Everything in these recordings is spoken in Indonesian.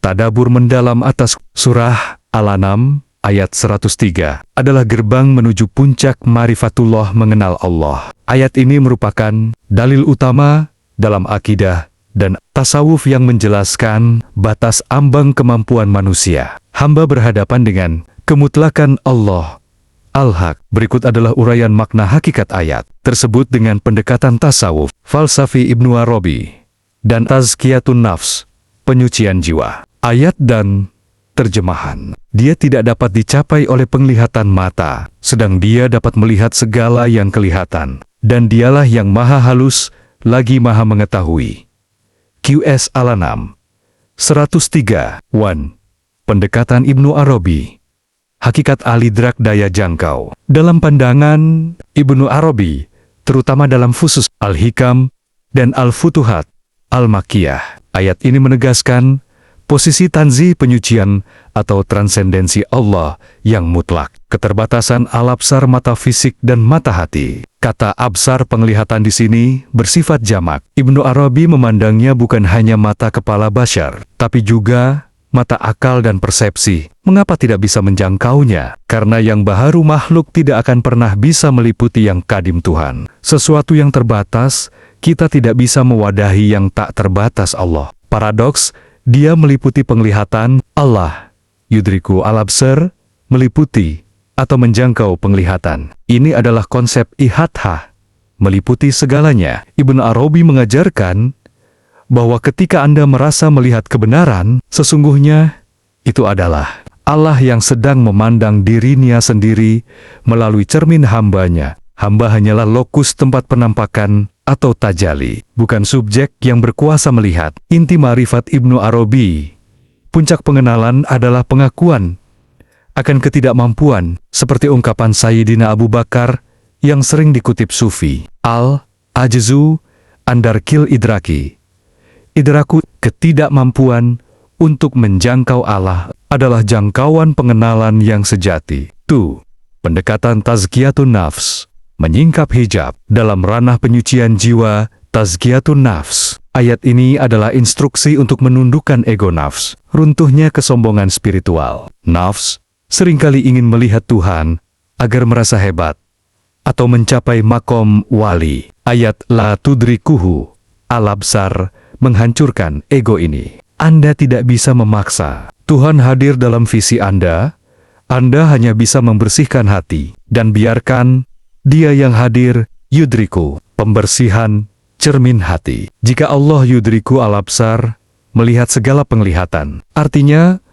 Tadabur mendalam atas surah Al-An'am ayat 103 adalah gerbang menuju puncak marifatullah mengenal Allah. Ayat ini merupakan dalil utama dalam akidah dan tasawuf yang menjelaskan batas ambang kemampuan manusia. Hamba berhadapan dengan kemutlakan Allah Al-Haq. Berikut adalah uraian makna hakikat ayat tersebut dengan pendekatan tasawuf, falsafi Ibnu Arabi, dan tazkiyatun nafs, penyucian jiwa. Ayat dan terjemahan. Dia tidak dapat dicapai oleh penglihatan mata, sedang dia dapat melihat segala yang kelihatan, dan dialah yang maha halus, lagi maha mengetahui. QS Al-An'am 103. 1. Pendekatan Ibnu Arabi. Hakikat al-idrak daya jangkau. Dalam pandangan Ibnu Arabi, terutama dalam fusus Al-Hikam dan Al-Futuhat Al-Makkiyah, ayat ini menegaskan posisi tanzih penyucian atau transendensi Allah yang mutlak, keterbatasan al-absar mata fisik dan mata hati. Kata absar penglihatan di sini bersifat jamak. Ibnu Arabi memandangnya bukan hanya mata kepala bashar, tapi juga mata akal dan persepsi. Mengapa tidak bisa menjangkaunya? Karena yang baharu makhluk tidak akan pernah bisa meliputi yang kadim Tuhan. Sesuatu yang terbatas, kita tidak bisa mewadahi yang tak terbatas Allah. Paradoks, dia meliputi penglihatan, Allah, yudriku al-absar, meliputi atau menjangkau penglihatan. Ini adalah konsep ihatha, meliputi segalanya. Ibnu Arabi mengajarkan bahwa ketika Anda merasa melihat kebenaran, sesungguhnya itu adalah Allah yang sedang memandang dirinya sendiri melalui cermin hambanya. Hamba hanyalah lokus tempat penampakan atau tajali, bukan subjek yang berkuasa melihat. Inti ma'rifat Ibnu Arabi, puncak pengenalan adalah pengakuan akan ketidakmampuan, seperti ungkapan Sayyidina Abu Bakar yang sering dikutip Sufi. Al-ajzu andarkil idraki. Idraku, ketidakmampuan untuk menjangkau Allah, adalah jangkauan pengenalan yang sejati. Pendekatan tazkiyatun nafs, menyingkap hijab dalam ranah penyucian jiwa, tazkiyatun nafs. Ayat ini adalah instruksi untuk menundukkan ego nafs, runtuhnya kesombongan spiritual. Nafs seringkali ingin melihat Tuhan agar merasa hebat atau mencapai makom wali. Ayat la tudrikuhu al-absar menghancurkan ego ini. Anda tidak bisa memaksa Tuhan hadir dalam visi Anda. Anda hanya bisa membersihkan hati dan biarkan Dia yang hadir, yudriku, pembersihan, cermin hati. Jika Allah yudriku al-absar, melihat segala penglihatan, artinya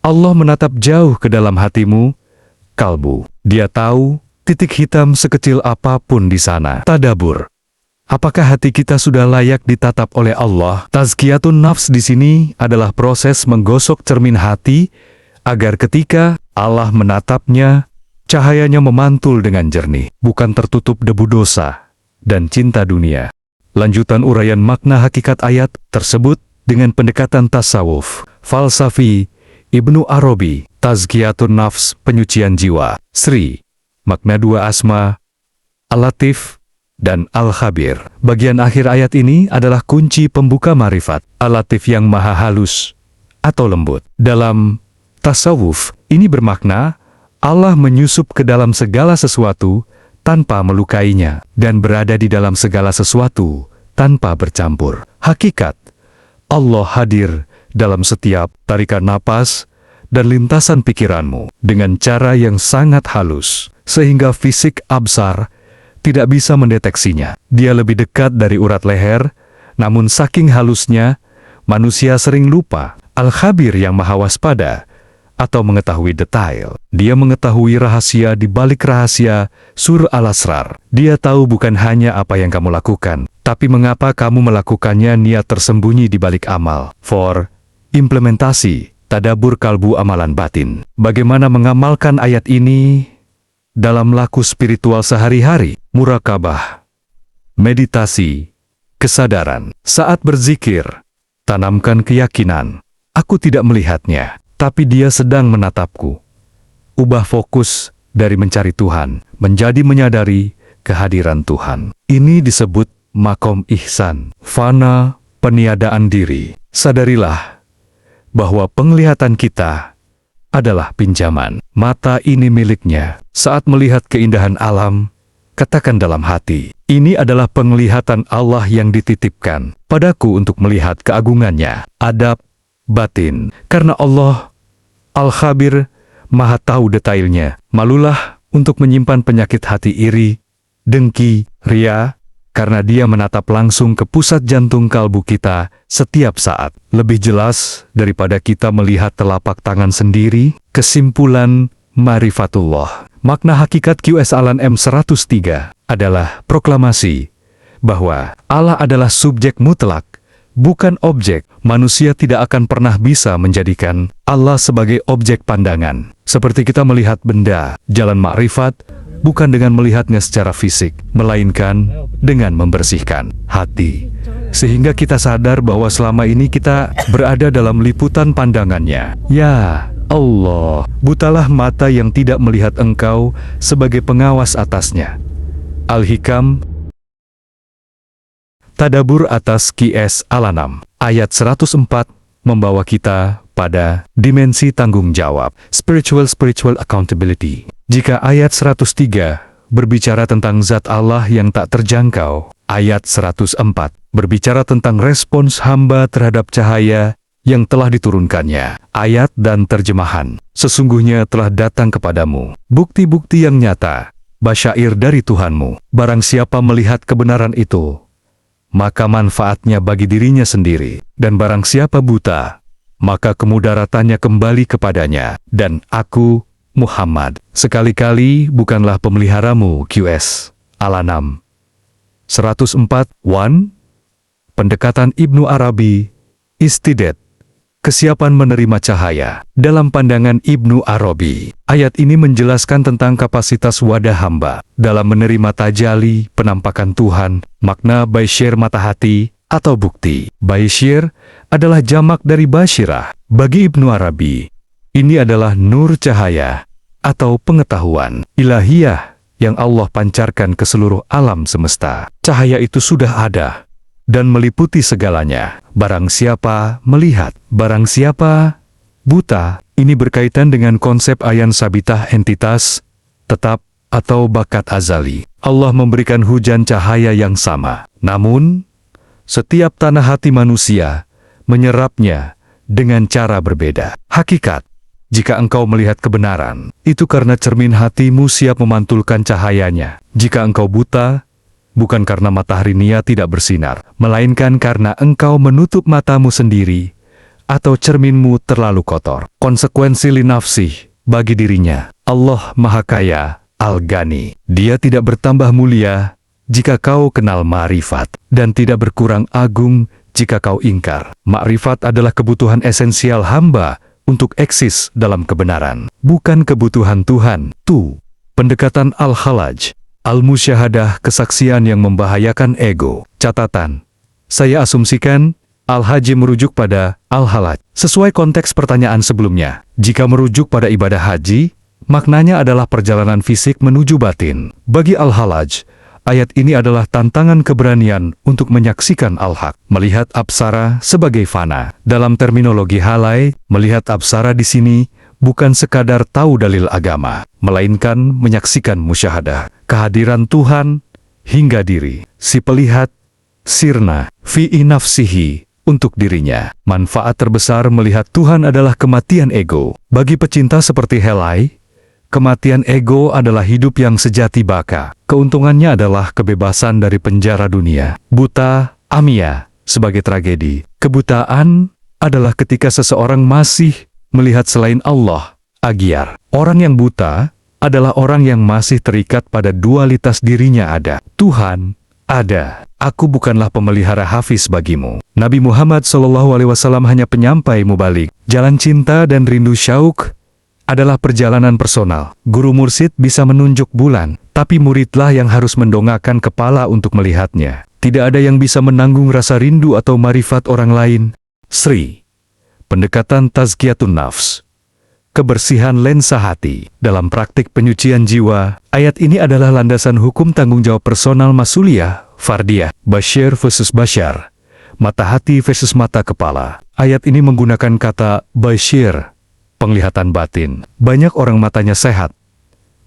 Allah menatap jauh ke dalam hatimu, kalbu. Dia tahu titik hitam sekecil apapun di sana. Tadabur. Apakah hati kita sudah layak ditatap oleh Allah? Tazkiyatun nafs di sini adalah proses menggosok cermin hati, agar ketika Allah menatapnya, cahayanya memantul dengan jernih, bukan tertutup debu dosa dan cinta dunia. Lanjutan uraian makna hakikat ayat tersebut dengan pendekatan tasawuf, falsafi, Ibnu Arabi, tazkiyatun nafs, penyucian jiwa. Sri, makna dua asma, Al-Latif dan Al-Khabir. Bagian akhir ayat ini adalah kunci pembuka marifat. Al-Latif yang maha halus atau lembut. Dalam tasawuf, ini bermakna Allah menyusup ke dalam segala sesuatu tanpa melukainya dan berada di dalam segala sesuatu tanpa bercampur. Hakikat, Allah hadir dalam setiap tarikan napas dan lintasan pikiranmu dengan cara yang sangat halus, sehingga fisik absar tidak bisa mendeteksinya. Dia lebih dekat dari urat leher, namun saking halusnya, manusia sering lupa. Al-Khabir yang maha waspada atau mengetahui detail. Dia mengetahui rahasia di balik rahasia, Sur Al-Asrar. Dia tahu bukan hanya apa yang kamu lakukan, tapi mengapa kamu melakukannya, niat tersembunyi di balik amal. Implementasi, tadabur kalbu amalan batin. Bagaimana mengamalkan ayat ini dalam laku spiritual sehari-hari? Murakabah, meditasi, kesadaran. Saat berzikir, tanamkan keyakinan, aku tidak melihatnya, tapi Dia sedang menatapku. Ubah fokus dari mencari Tuhan menjadi menyadari kehadiran Tuhan. Ini disebut makom ihsan, fana, peniadaan diri. Sadarilah bahwa penglihatan kita adalah pinjaman. Mata ini miliknya. Saat melihat keindahan alam, katakan dalam hati, ini adalah penglihatan Allah yang dititipkan padaku untuk melihat keagungannya. Adab batin. Karena Allah Al-Khabir, Maha tahu detailnya. Malulah untuk menyimpan penyakit hati iri, dengki, ria, karena dia menatap langsung ke pusat jantung kalbu kita setiap saat. Lebih jelas daripada kita melihat telapak tangan sendiri. Kesimpulan Marifatullah. Makna hakikat QS Alan M103 adalah proklamasi bahwa Allah adalah subjek mutlak, bukan objek. Manusia tidak akan pernah bisa menjadikan Allah sebagai objek pandangan. Seperti kita melihat benda, jalan makrifat, bukan dengan melihatnya secara fisik, melainkan dengan membersihkan hati. Sehingga kita sadar bahwa selama ini kita berada dalam liputan pandangannya. Ya Allah, butalah mata yang tidak melihat Engkau sebagai pengawas atasnya. Al-Hikam, Tadabur atas QS Al-An'am, ayat 104, membawa kita pada dimensi tanggung jawab, spiritual accountability. Jika ayat 103 berbicara tentang zat Allah yang tak terjangkau, ayat 104 berbicara tentang respons hamba terhadap cahaya yang telah diturunkannya. Ayat dan terjemahan, sesungguhnya telah datang kepadamu bukti-bukti yang nyata, basyair dari Tuhanmu. Barang siapa melihat kebenaran itu, maka manfaatnya bagi dirinya sendiri. Dan barang siapa buta, maka kemudaratannya kembali kepadanya. Dan aku, Muhammad, sekali-kali bukanlah pemeliharamu. QS Al-An'am 104. 1. Pendekatan Ibnu Arabi, Istidat, kesiapan menerima cahaya. Dalam pandangan Ibnu Arabi, ayat ini menjelaskan tentang kapasitas wadah hamba dalam menerima tajali, penampakan Tuhan. Makna Baisyir, mata hati atau bukti. Baisyir adalah jamak dari Basyirah. Bagi Ibnu Arabi, ini adalah nur cahaya atau pengetahuan ilahiyah yang Allah pancarkan ke seluruh alam semesta. Cahaya itu sudah ada dan meliputi segalanya. Barang siapa melihat, barang siapa buta. Ini berkaitan dengan konsep ayan sabitah, entitas tetap atau bakat azali. Allah memberikan hujan cahaya yang sama. Namun, setiap tanah hati manusia menyerapnya dengan cara berbeda. Hakikat, jika engkau melihat kebenaran, itu karena cermin hatimu siap memantulkan cahayanya. Jika engkau buta, bukan karena matahari nia tidak bersinar, melainkan karena engkau menutup matamu sendiri atau cerminmu terlalu kotor. Konsekuensi linafsih bagi dirinya. Allah Maha Kaya, Al-Ghani. Dia tidak bertambah mulia jika kau kenal ma'rifat, dan tidak berkurang agung jika kau ingkar. Ma'rifat adalah kebutuhan esensial hamba untuk eksis dalam kebenaran, bukan kebutuhan Tuhan. Pendekatan Al-Khalaj, Al-Musyahadah, kesaksian yang membahayakan ego. Catatan, saya asumsikan Al-Haji merujuk pada Al-Khalaj. Sesuai konteks pertanyaan sebelumnya, jika merujuk pada ibadah haji, maknanya adalah perjalanan fisik menuju batin. Bagi Al-Khalaj, ayat ini adalah tantangan keberanian untuk menyaksikan Al-Haq, melihat Apsara sebagai fana. Dalam terminologi halai, melihat Apsara di sini bukan sekadar tahu dalil agama, melainkan menyaksikan musyahadah, kehadiran Tuhan hingga diri si pelihat sirna fi'i nafsihi, untuk dirinya. Manfaat terbesar melihat Tuhan adalah kematian ego. Bagi pecinta seperti Helai, kematian ego adalah hidup yang sejati baka. Keuntungannya adalah kebebasan dari penjara dunia. Buta, amia, sebagai tragedi. Kebutaan adalah ketika seseorang masih melihat selain Allah, agyar. Orang yang buta adalah orang yang masih terikat pada dualitas dirinya ada. Tuhan ada. Aku bukanlah pemelihara hafiz bagimu. Nabi Muhammad SAW hanya penyampai mubalik. Jalan cinta dan rindu syauk adalah perjalanan personal. Guru mursid bisa menunjuk bulan, tapi muridlah yang harus mendongakkan kepala untuk melihatnya. Tidak ada yang bisa menanggung rasa rindu atau marifat orang lain. Sri, pendekatan tazkiyatun nafs, kebersihan lensa hati. Dalam praktik penyucian jiwa, ayat ini adalah landasan hukum tanggung jawab personal masuliyah, fardiyah, basyir versus basyar, mata hati versus mata kepala. Ayat ini menggunakan kata basyir, penglihatan batin. Banyak orang matanya sehat,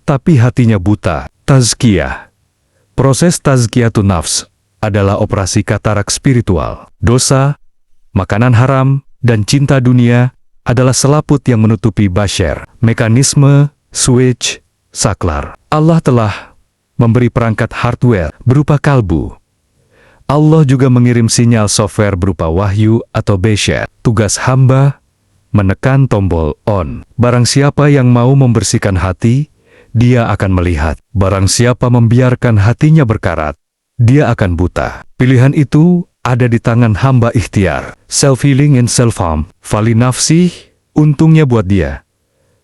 tapi hatinya buta. Tazkiyah. Proses tazkiyatun nafs adalah operasi katarak spiritual. Dosa, makanan haram, dan cinta dunia adalah selaput yang menutupi basyir. Mekanisme, switch, saklar. Allah telah memberi perangkat hardware berupa kalbu. Allah juga mengirim sinyal software berupa wahyu atau basyir. Tugas hamba, menekan tombol on. Barang siapa yang mau membersihkan hati, dia akan melihat. Barang siapa membiarkan hatinya berkarat, dia akan buta. Pilihan itu ada di tangan hamba ikhtiar. Self-healing and self-harm. Fali nafsih, untungnya buat dia.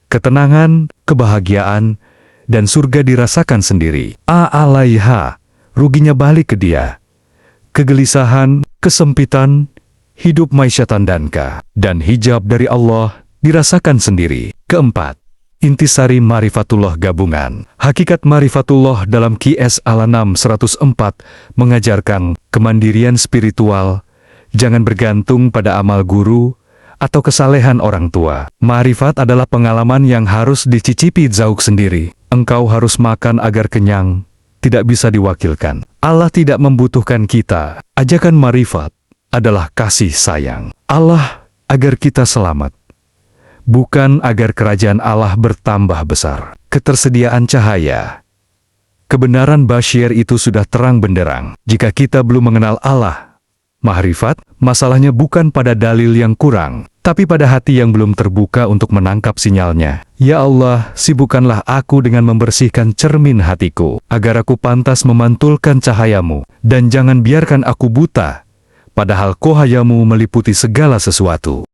Ketenangan, kebahagiaan, dan surga dirasakan sendiri. Alaiha, ruginya balik ke dia. Kegelisahan, kesempitan, hidup maisyatan danka, dan hijab dari Allah dirasakan sendiri. Keempat, intisari marifatullah gabungan. Hakikat marifatullah dalam QS Al-An'am 104 mengajarkan kemandirian spiritual, jangan bergantung pada amal guru atau kesalehan orang tua. Ma'rifat adalah pengalaman yang harus dicicipi zauk sendiri. Engkau harus makan agar kenyang, tidak bisa diwakilkan. Allah tidak membutuhkan kita. Ajakan ma'rifat adalah kasih sayang Allah agar kita selamat, bukan agar kerajaan Allah bertambah besar. Ketersediaan cahaya. Kebenaran basyir itu sudah terang benderang. Jika kita belum mengenal Allah, ma'rifat, masalahnya bukan pada dalil yang kurang, tapi pada hati yang belum terbuka untuk menangkap sinyalnya. Ya Allah, sibukkanlah aku dengan membersihkan cermin hatiku, agar aku pantas memantulkan cahayamu, dan jangan biarkan aku buta, padahal cahayamu meliputi segala sesuatu.